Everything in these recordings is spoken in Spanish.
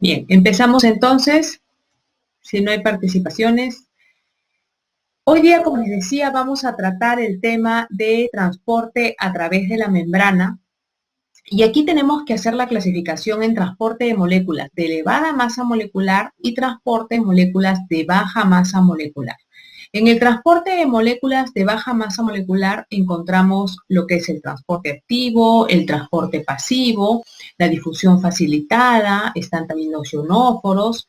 Bien, empezamos entonces, si no hay participaciones. Hoy día, como les decía, vamos a tratar el tema de transporte a través de la membrana. Y aquí tenemos que hacer la clasificación en transporte de moléculas de elevada masa molecular y transporte de moléculas de baja masa molecular. En el transporte de moléculas de baja masa molecular encontramos lo que es el transporte activo, el transporte pasivo, la difusión facilitada, están también los ionóforos.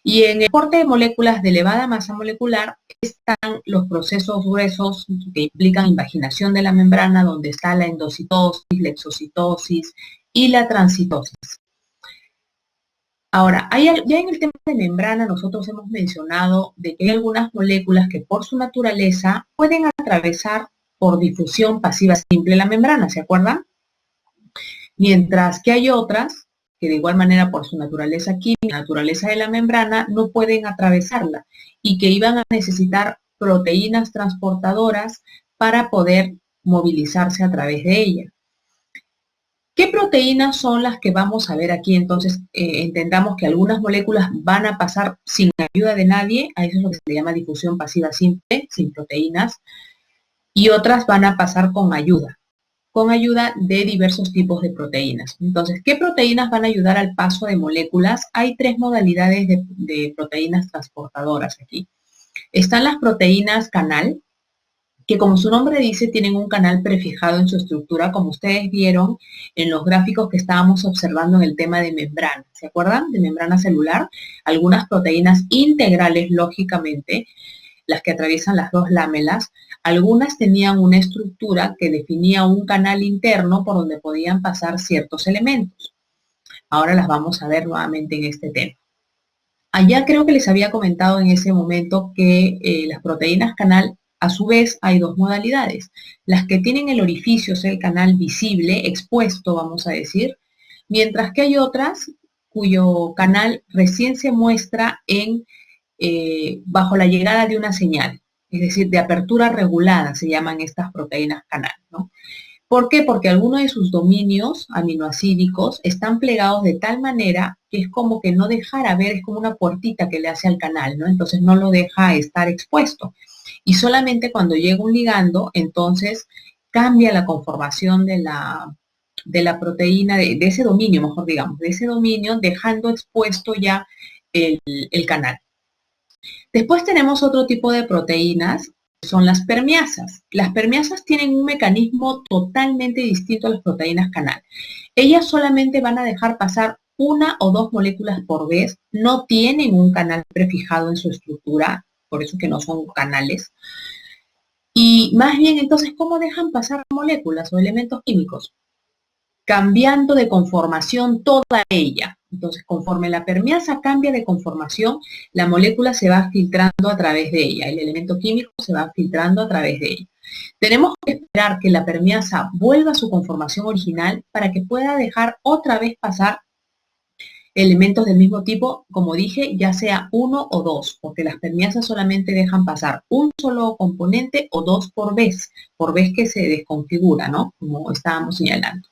Y en el transporte de moléculas de elevada masa molecular están los procesos gruesos que implican invaginación de la membrana, donde está la endocitosis, la exocitosis y la transitosis. Ahora, ya en el tema de membrana nosotros hemos mencionado de que hay algunas moléculas que por su naturaleza pueden atravesar por difusión pasiva simple la membrana, ¿se acuerdan? Mientras que hay otras que de igual manera por su naturaleza química, naturaleza de la membrana, no pueden atravesarla y que iban a necesitar proteínas transportadoras para poder movilizarse a través de ella. ¿Qué proteínas son las que vamos a ver aquí? Entonces, entendamos que algunas moléculas van a pasar sin ayuda de nadie, a eso es lo que se le llama difusión pasiva simple, sin proteínas, y otras van a pasar con ayuda de diversos tipos de proteínas. Entonces, ¿qué proteínas van a ayudar al paso de moléculas? Hay tres modalidades de proteínas transportadoras aquí. Están las proteínas canal, que como su nombre dice, tienen un canal prefijado en su estructura, como ustedes vieron en los gráficos que estábamos observando en el tema de membrana. ¿Se acuerdan? De membrana celular. Algunas proteínas integrales, lógicamente, las que atraviesan las dos lámelas, algunas tenían una estructura que definía un canal interno por donde podían pasar ciertos elementos. Ahora las vamos a ver nuevamente en este tema. Allá creo que les había comentado en ese momento que las proteínas canal, a su vez, hay dos modalidades. Las que tienen el orificio, o sea, el canal visible, expuesto, vamos a decir, mientras que hay otras cuyo canal recién se muestra bajo la llegada de una señal, es decir, de apertura regulada, se llaman estas proteínas canal, ¿no? ¿Por qué? Porque algunos de sus dominios aminoácidicos están plegados de tal manera que es como que no dejara ver, es como una puertita que le hace al canal, ¿no? Entonces no lo deja estar expuesto. Y solamente cuando llega un ligando, entonces cambia la conformación de la proteína, de ese dominio, mejor digamos, de ese dominio, dejando expuesto ya el canal. Después tenemos otro tipo de proteínas, que son las permeasas. Las permeasas tienen un mecanismo totalmente distinto a las proteínas canal. Ellas solamente van a dejar pasar una o dos moléculas por vez, no tienen un canal prefijado en su estructura, por eso que no son canales. Y más bien, entonces, ¿cómo dejan pasar moléculas o elementos químicos? Cambiando de conformación toda ella. Entonces, conforme la permeasa cambia de conformación, la molécula se va filtrando a través de ella, el elemento químico se va filtrando a través de ella. Tenemos que esperar que la permeasa vuelva a su conformación original para que pueda dejar otra vez pasar elementos del mismo tipo, como dije, ya sea uno o dos, porque las permeasas solamente dejan pasar un solo componente o dos por vez que se desconfigura, ¿no? Como estábamos señalando.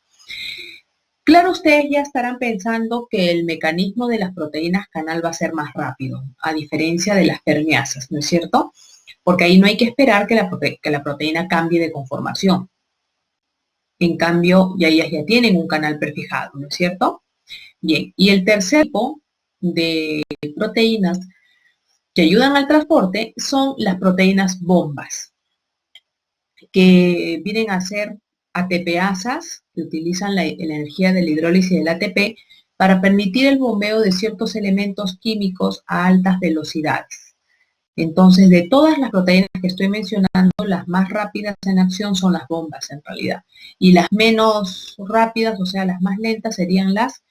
Claro, ustedes ya estarán pensando que el mecanismo de las proteínas canal va a ser más rápido, a diferencia de las permeasas, ¿no es cierto? Porque ahí no hay que esperar que la proteína cambie de conformación. En cambio, ya ellas ya tienen un canal prefijado, ¿no es cierto? Bien, y el tercer tipo de proteínas que ayudan al transporte son las proteínas bombas, que vienen a ser ATPasas, que utilizan la energía de la hidrólisis del ATP para permitir el bombeo de ciertos elementos químicos a altas velocidades. Entonces, de todas las proteínas que estoy mencionando, las más rápidas en acción son las bombas en realidad. Y las menos rápidas, o sea, las más lentas, serían las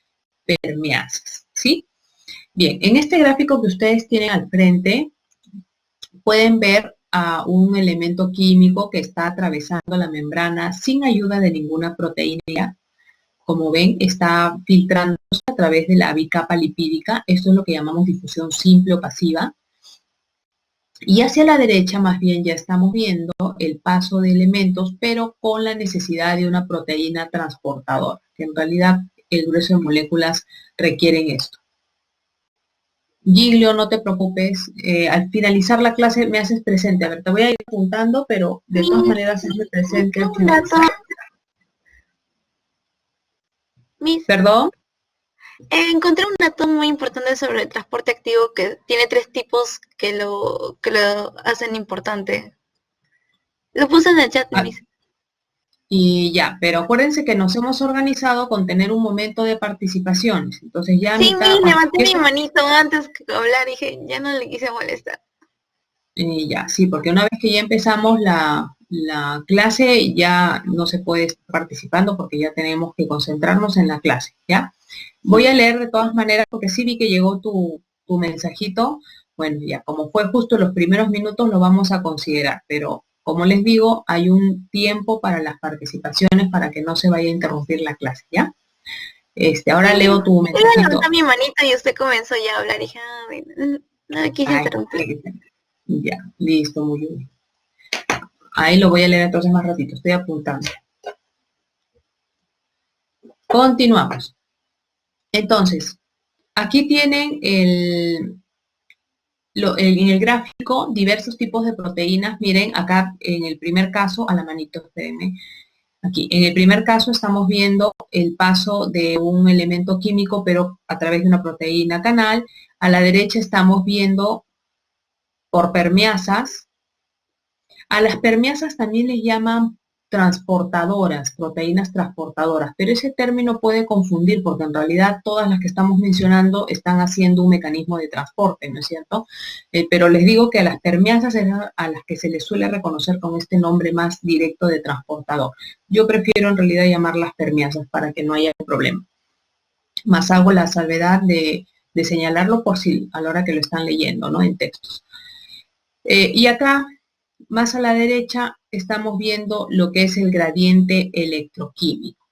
permeasas, ¿sí? Bien, en este gráfico que ustedes tienen al frente, pueden ver a un elemento químico que está atravesando la membrana sin ayuda de ninguna proteína. Como ven, está filtrándose a través de la bicapa lipídica. Esto es lo que llamamos difusión simple o pasiva. Y hacia la derecha, más bien, ya estamos viendo el paso de elementos, pero con la necesidad de una proteína transportadora, que en realidad el grueso de moléculas requieren esto. Giglio, no te preocupes, al finalizar la clase me haces presente. A ver, te voy a ir apuntando, pero de todas maneras hazme presente al finalizar. Miss, ¿Perdón? encontré un dato muy importante sobre el transporte activo que tiene 3 tipos que lo hacen importante. Lo puse en el chat, Ah, Miss. y ya, pero acuérdense que nos hemos organizado con tener un momento de participaciones. Entonces ya a Sí, mitad, Miss, levanté mi eso, manito antes que hablar, dije, ya no le quise molestar. ya, sí, porque una vez que ya empezamos la clase, ya no se puede estar participando porque ya tenemos que concentrarnos en la clase, ¿ya? Voy a leer de todas maneras porque sí vi que llegó tu mensajito. Bueno, ya, como fue justo los primeros minutos, lo vamos a considerar, pero como les digo, hay un tiempo para las participaciones para que no se vaya a interrumpir la clase, ¿ya? Ahora Sí, leo tu iba a levantar mensajito. mi manito y usted comenzó ya a hablar. Dije, bueno, no me quise Ay, interrumpir. ya, listo, muy bien. Ahí lo voy a leer entonces más ratito, estoy apuntando. Continuamos. Entonces, aquí tienen en el gráfico diversos tipos de proteínas. Miren, acá en el primer caso, a la manito, espérenme. Aquí, en el primer caso estamos viendo el paso de un elemento químico, pero a través de una proteína canal. A la derecha estamos viendo por permeasas. A las permeasas también les llaman transportadoras, proteínas transportadoras, pero ese término puede confundir porque en realidad todas las que estamos mencionando están haciendo un mecanismo de transporte, ¿no es cierto? Pero les digo que a las permeasas es a las que se les suele reconocer con este nombre más directo de transportador. Yo prefiero en realidad llamarlas permeasas para que no haya problema. Más hago la salvedad de señalarlo por si a la hora que lo están leyendo, ¿no? En textos. Y acá más a la derecha estamos viendo lo que es el gradiente electroquímico.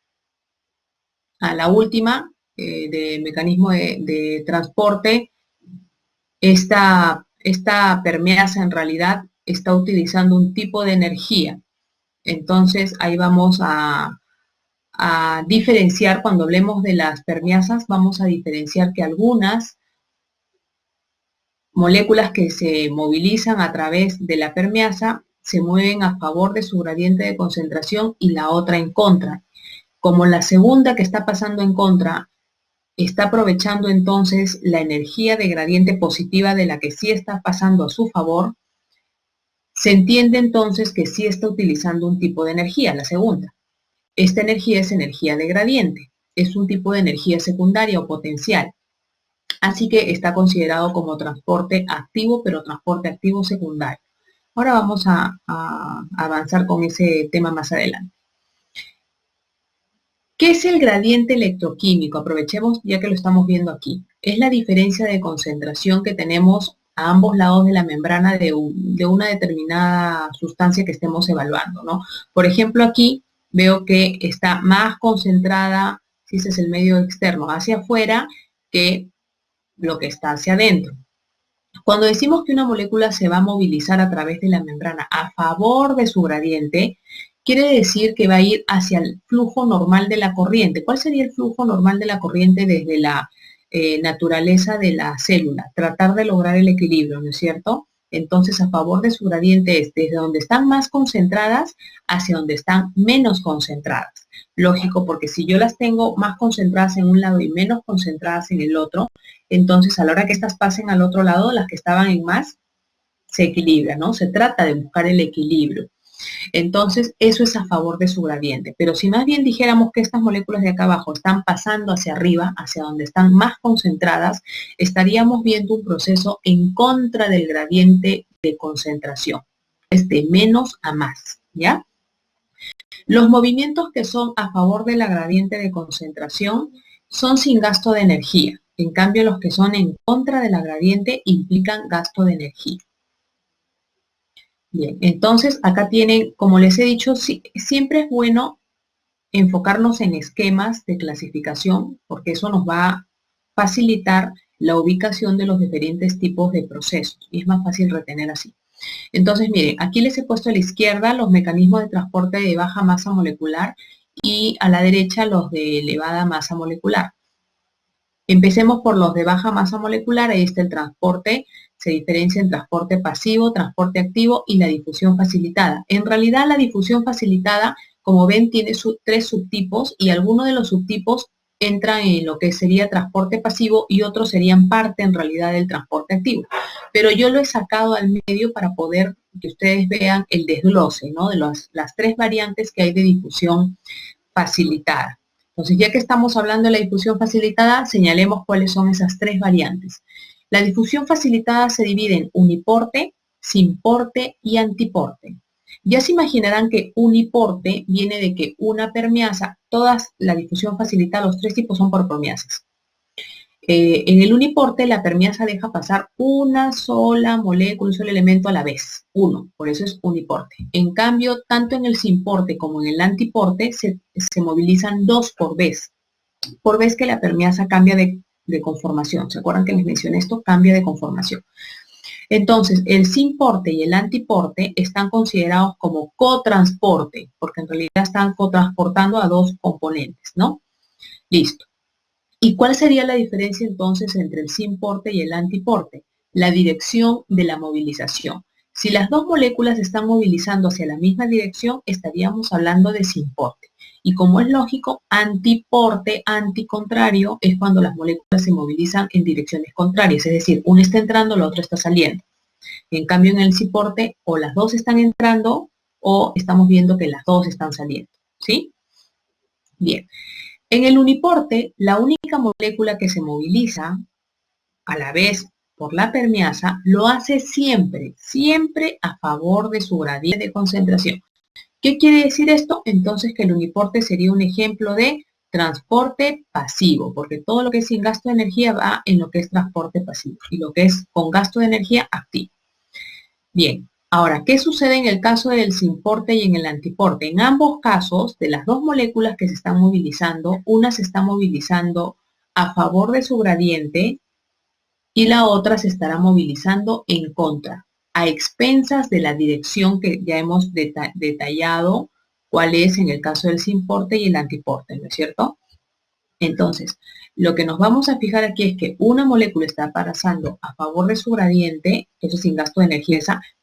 A la última, de mecanismo de transporte, esta permeasa en realidad está utilizando un tipo de energía. Entonces ahí vamos a diferenciar, cuando hablemos de las permeasas, vamos a diferenciar que algunas moléculas que se movilizan a través de la permeasa se mueven a favor de su gradiente de concentración y la otra en contra. Como la segunda que está pasando en contra está aprovechando entonces la energía de gradiente positiva de la que sí está pasando a su favor, se entiende entonces que sí está utilizando un tipo de energía, la segunda. Esta energía es energía de gradiente, es un tipo de energía secundaria o potencial. Así que está considerado como transporte activo, pero transporte activo secundario. Ahora vamos a avanzar con ese tema más adelante. ¿Qué es el gradiente electroquímico? Aprovechemos ya que lo estamos viendo aquí. Es la diferencia de concentración que tenemos a ambos lados de la membrana de una determinada sustancia que estemos evaluando, ¿no? Por ejemplo, aquí veo que está más concentrada, si ese es el medio externo, hacia afuera que lo que está hacia adentro. Cuando decimos que una molécula se va a movilizar a través de la membrana a favor de su gradiente, quiere decir que va a ir hacia el flujo normal de la corriente. ¿Cuál sería el flujo normal de la corriente desde la naturaleza de la célula? Tratar de lograr el equilibrio, ¿no es cierto? Entonces, a favor de su gradiente es desde donde están más concentradas hacia donde están menos concentradas. Lógico, porque si yo las tengo más concentradas en un lado y menos concentradas en el otro, entonces a la hora que estas pasen al otro lado, las que estaban en más se equilibran, ¿no? Se trata de buscar el equilibrio. Entonces, eso es a favor de su gradiente. Pero si más bien dijéramos que estas moléculas de acá abajo están pasando hacia arriba, hacia donde están más concentradas, estaríamos viendo un proceso en contra del gradiente de concentración. Es de menos a más, ¿ya? Los movimientos que son a favor de la gradiente de concentración son sin gasto de energía. En cambio, los que son en contra de la gradiente implican gasto de energía. Bien, entonces acá tienen, como les he dicho, siempre es bueno enfocarnos en esquemas de clasificación porque eso nos va a facilitar la ubicación de los diferentes tipos de procesos y es más fácil retener así. Entonces, miren, aquí les he puesto a la izquierda los mecanismos de transporte de baja masa molecular y a la derecha los de elevada masa molecular. Empecemos por los de baja masa molecular. Ahí está el transporte. Se diferencia en transporte pasivo, transporte activo y la difusión facilitada. En realidad, la difusión facilitada, como ven, tiene tres subtipos y algunos de los subtipos entran en lo que sería transporte pasivo y otros serían parte en realidad del transporte activo. Pero yo lo he sacado al medio para poder que ustedes vean el desglose, ¿no? De las tres variantes que hay de difusión facilitada. Entonces, ya que estamos hablando de la difusión facilitada, señalemos cuáles son esas tres variantes. La difusión facilitada se divide en uniporte, simporte y antiporte. Ya se imaginarán que uniporte viene de que una permeasa, la difusión facilitada, los tres tipos son por permeasas. En el uniporte, la permeasa deja pasar una sola molécula, un solo elemento a la vez, uno, por eso es uniporte. En cambio, tanto en el simporte como en el antiporte se movilizan dos por vez que la permeasa cambia de conformación. ¿Se acuerdan que les mencioné esto? Cambia de conformación. Entonces, el simporte y el antiporte están considerados como cotransporte, porque en realidad están cotransportando a dos componentes, ¿no? Listo. ¿Y cuál sería la diferencia entonces entre el simporte y el antiporte? La dirección de la movilización. Si las dos moléculas están movilizando hacia la misma dirección, estaríamos hablando de simporte. Y como es lógico, antiporte, anticontrario, es cuando las moléculas se movilizan en direcciones contrarias, es decir, una está entrando, la otra está saliendo. En cambio, en el simporte, o las dos están entrando, o estamos viendo que las dos están saliendo, ¿sí? Bien. En el uniporte, la única molécula que se moviliza a la vez por la permeasa lo hace siempre, siempre a favor de su gradiente de concentración. ¿Qué quiere decir esto? Entonces que el uniporte sería un ejemplo de transporte pasivo, porque todo lo que es sin gasto de energía va en lo que es transporte pasivo y lo que es con gasto de energía activo. Bien. Ahora, ¿qué sucede en el caso del simporte y en el antiporte? En ambos casos, de las dos moléculas que se están movilizando, una se está movilizando a favor de su gradiente y la otra se estará movilizando en contra, a expensas de la dirección que ya hemos detallado, cuál es en el caso del simporte y el antiporte, ¿no es cierto? Entonces, lo que nos vamos a fijar aquí es que una molécula está pasando a favor de su gradiente, eso sin gasto de energía,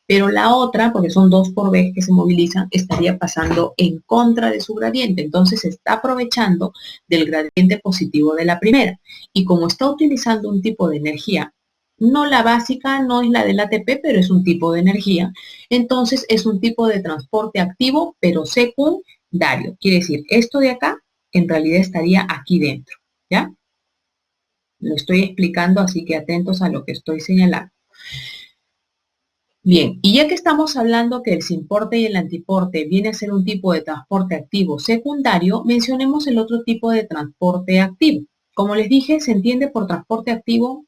pero la otra, porque son dos por vez que se movilizan, estaría pasando en contra de su gradiente. Entonces, se está aprovechando del gradiente positivo de la primera. Y como está utilizando un tipo de energía, no la básica, no es la del ATP, pero es un tipo de energía, entonces es un tipo de transporte activo, pero secundario. Quiere decir, esto de acá en realidad estaría aquí dentro, ¿ya? Lo estoy explicando, así que atentos a lo que estoy señalando. Bien, y ya que estamos hablando que el simporte y el antiporte viene a ser un tipo de transporte activo secundario, mencionemos el otro tipo de transporte activo. Como les dije, se entiende por transporte activo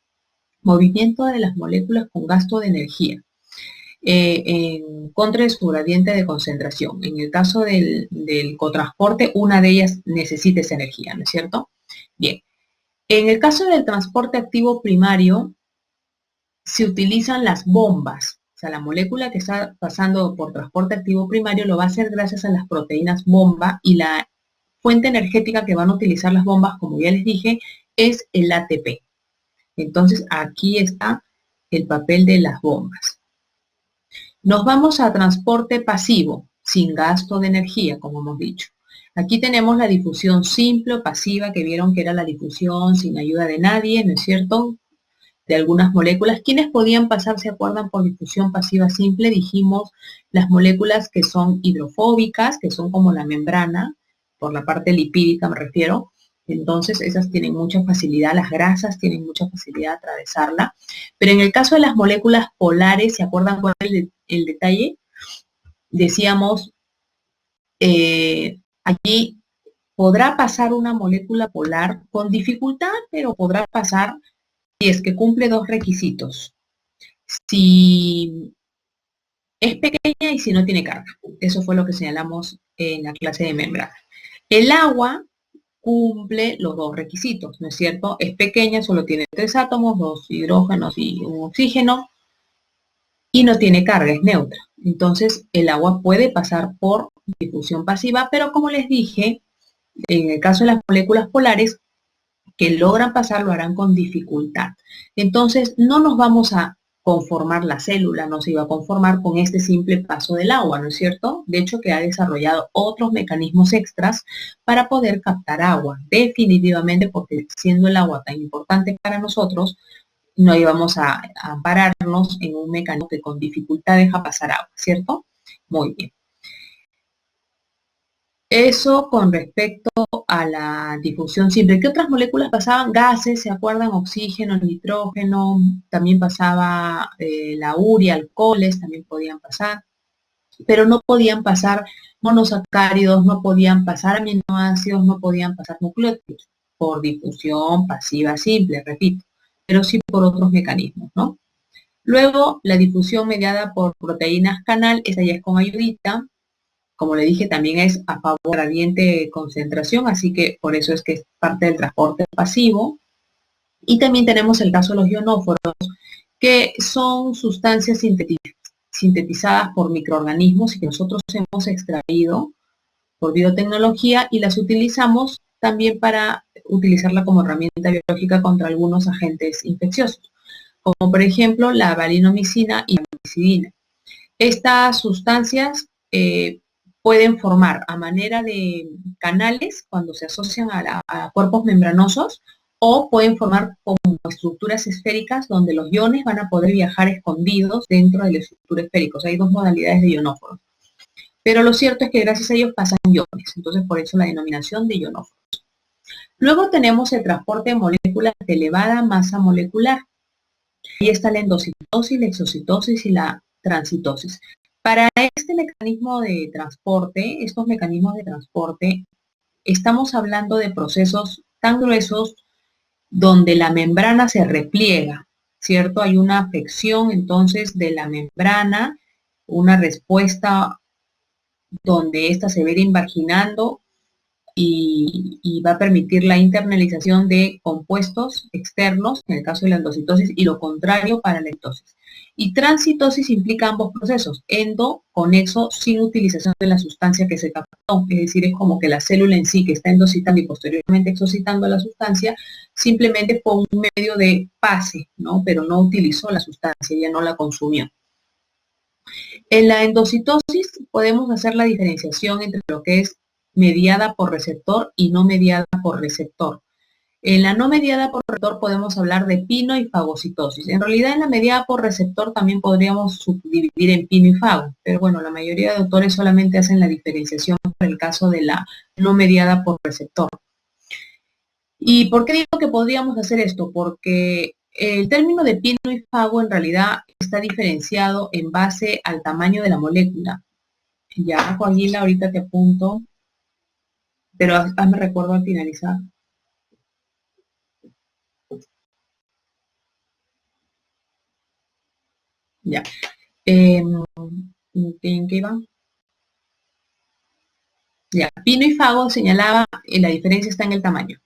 movimiento de las moléculas con gasto de energía en contra de su gradiente de concentración. En el caso del cotransporte, una de ellas necesita esa energía, ¿no es cierto? Bien, en el caso del transporte activo primario, se utilizan las bombas. O sea, la molécula que está pasando por transporte activo primario lo va a hacer gracias a las proteínas bomba y la fuente energética que van a utilizar las bombas, como ya les dije, es el ATP. Entonces, aquí está el papel de las bombas. Nos vamos a transporte pasivo, sin gasto de energía, como hemos dicho. Aquí tenemos la difusión simple o pasiva, que vieron que era la difusión sin ayuda de nadie, ¿no es cierto?, de algunas moléculas. ¿Quiénes podían pasar, se acuerdan, por difusión pasiva simple? Dijimos las moléculas que son hidrofóbicas, que son como la membrana, por la parte lipídica me refiero. Entonces, esas tienen mucha facilidad, las grasas tienen mucha facilidad de atravesarla. Pero en el caso de las moléculas polares, ¿se acuerdan cuál es el detalle? Decíamos, aquí podrá pasar una molécula polar con dificultad, pero podrá pasar si es que cumple dos requisitos. Si es pequeña y si no tiene carga. Eso fue lo que señalamos en la clase de membrana. El agua cumple los dos requisitos, ¿no es cierto? Es pequeña, solo tiene 3 átomos, 2 hidrógenos y un oxígeno, y no tiene carga, es neutra. Entonces, el agua puede pasar por difusión pasiva, pero como les dije, en el caso de las moléculas polares, que logran pasar lo harán con dificultad. Entonces, no nos vamos a conformar la célula, no se iba a conformar con este simple paso del agua, ¿no es cierto? De hecho, que ha desarrollado otros mecanismos extras para poder captar agua, definitivamente, porque siendo el agua tan importante para nosotros, no íbamos a ampararnos en un mecanismo que con dificultad deja pasar agua, ¿cierto? Muy bien. Eso con respecto a la difusión simple. ¿Qué otras moléculas pasaban? Gases, ¿se acuerdan? Oxígeno, nitrógeno, también pasaba la urea, alcoholes, también podían pasar, pero no podían pasar monosacáridos, no podían pasar aminoácidos, no podían pasar nucleótidos, por difusión pasiva simple, repito, pero sí por otros mecanismos, ¿no? Luego, la difusión mediada por proteínas canal, esa ya es con ayudita. Como le dije, también es a favor del gradiente de concentración, así que por eso es que es parte del transporte pasivo. Y también tenemos el caso de los ionóforos, que son sustancias sintetizadas por microorganismos y que nosotros hemos extraído por biotecnología y las utilizamos también para utilizarla como herramienta biológica contra algunos agentes infecciosos, como por ejemplo la valinomicina y la amoxicilina. Estas sustancias pueden formar a manera de canales cuando se asocian a cuerpos membranosos, o pueden formar como estructuras esféricas donde los iones van a poder viajar escondidos dentro de la estructura esférica. O sea, hay dos modalidades de ionóforos. Pero lo cierto es que gracias a ellos pasan iones, entonces por eso la denominación de ionóforos. Luego tenemos el transporte de moléculas de elevada masa molecular. Ahí está la endocitosis, la exocitosis y la transitosis. Para este mecanismo de transporte, estos mecanismos de transporte, estamos hablando de procesos tan gruesos donde la membrana se repliega, ¿cierto? Hay una afección entonces de la membrana, una respuesta donde ésta se va a ir invaginando y va a permitir la internalización de compuestos externos, en el caso de la endocitosis, y lo contrario para la ectosis. Y transitosis implica ambos procesos, endo con exo, sin utilización de la sustancia que se captó, es decir, es como que la célula en sí que está endocitando y posteriormente exocitando a la sustancia, simplemente fue un medio de pase, ¿no? Pero no utilizó la sustancia, ya no la consumió. En la endocitosis podemos hacer la diferenciación entre lo que es mediada por receptor y no mediada por receptor. En la no mediada por receptor podemos hablar de pino y fagocitosis. En realidad en la mediada por receptor también podríamos subdividir en pino y fago, pero bueno, la mayoría de autores solamente hacen la diferenciación por el caso de la no mediada por receptor. ¿Y por qué digo que podríamos hacer esto? Porque el término de pino y fago en realidad está diferenciado en base al tamaño de la molécula. Ya, Joaquín, ahorita te apunto, pero hazme recuerdo al finalizar. Ya. ¿En qué iba? Ya, pino y fago señalaba, la diferencia está en el tamaño.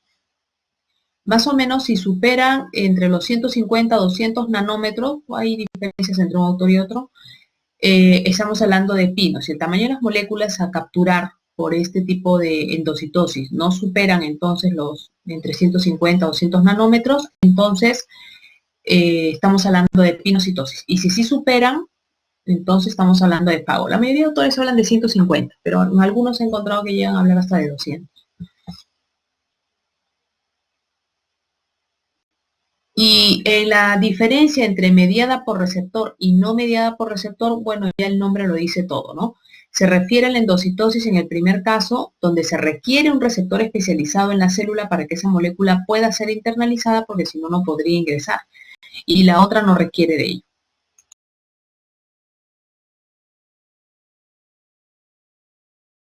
Más o menos si superan entre los 150 a 200 nanómetros, hay diferencias entre un autor y otro, estamos hablando de pino. Si el tamaño de las moléculas a capturar por este tipo de endocitosis no superan entonces los entre 150 a 200 nanómetros, entonces estamos hablando de pinocitosis. Y si sí superan, entonces estamos hablando de fago. La mayoría de autores hablan de 150, pero algunos he encontrado que llegan a hablar hasta de 200. Y la diferencia entre mediada por receptor y no mediada por receptor, bueno, ya el nombre lo dice todo, ¿no? Se refiere a la endocitosis en el primer caso, donde se requiere un receptor especializado en la célula para que esa molécula pueda ser internalizada, porque si no, no podría ingresar. Y la otra no requiere de ello.